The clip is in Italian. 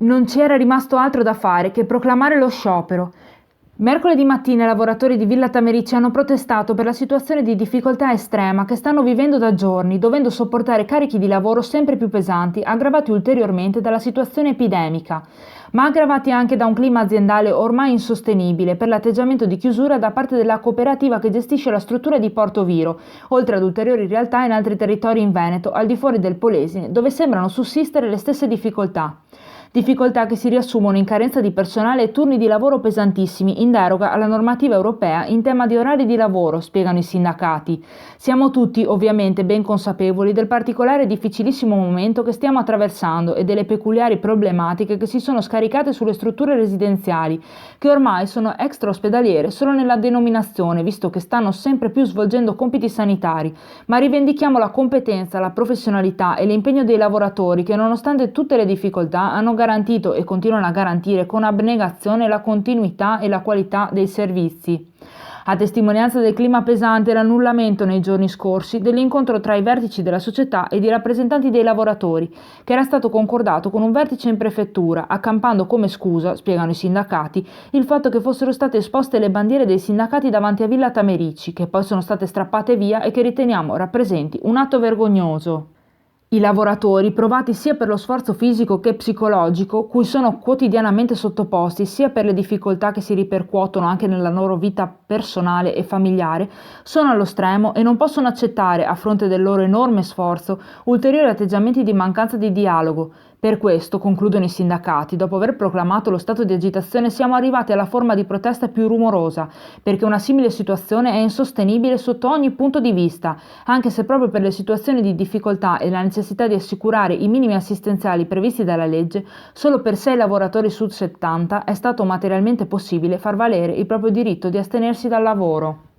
Non ci era rimasto altro da fare che proclamare lo sciopero. Mercoledì mattina i lavoratori di Villa Tamerici hanno protestato per la situazione di difficoltà estrema che stanno vivendo da giorni, dovendo sopportare carichi di lavoro sempre più pesanti, aggravati ulteriormente dalla situazione epidemica, ma aggravati anche da un clima aziendale ormai insostenibile per l'atteggiamento di chiusura da parte della cooperativa che gestisce la struttura di Porto Viro, oltre ad ulteriori realtà in altri territori in Veneto, al di fuori del Polesine, dove sembrano sussistere le stesse difficoltà. Difficoltà che si riassumono in carenza di personale e turni di lavoro pesantissimi in deroga alla normativa europea in tema di orari di lavoro, spiegano i sindacati. Siamo tutti ovviamente ben consapevoli del particolare e difficilissimo momento che stiamo attraversando e delle peculiari problematiche che si sono scaricate sulle strutture residenziali, che ormai sono extra-ospedaliere solo nella denominazione, visto che stanno sempre più svolgendo compiti sanitari, ma rivendichiamo la competenza, la professionalità e l'impegno dei lavoratori che, nonostante tutte le difficoltà, hanno garantito e continuano a garantire con abnegazione la continuità e la qualità dei servizi. A testimonianza del clima pesante e l'annullamento nei giorni scorsi dell'incontro tra i vertici della società ed i rappresentanti dei lavoratori, che era stato concordato con un vertice in prefettura, accampando come scusa, spiegano i sindacati, il fatto che fossero state esposte le bandiere dei sindacati davanti a Villa Tamerici, che poi sono state strappate via e che riteniamo rappresenti un atto vergognoso. I lavoratori, provati sia per lo sforzo fisico che psicologico, cui sono quotidianamente sottoposti, sia per le difficoltà che si ripercuotono anche nella loro vita personale e familiare, sono allo stremo e non possono accettare, a fronte del loro enorme sforzo, ulteriori atteggiamenti di mancanza di dialogo. Per questo, concludono i sindacati, dopo aver proclamato lo stato di agitazione siamo arrivati alla forma di protesta più rumorosa, perché una simile situazione è insostenibile sotto ogni punto di vista, anche se proprio per le situazioni di difficoltà e la necessità di assicurare i minimi assistenziali previsti dalla legge, solo per 6 lavoratori su 70 è stato materialmente possibile far valere il proprio diritto di astenersi dal lavoro.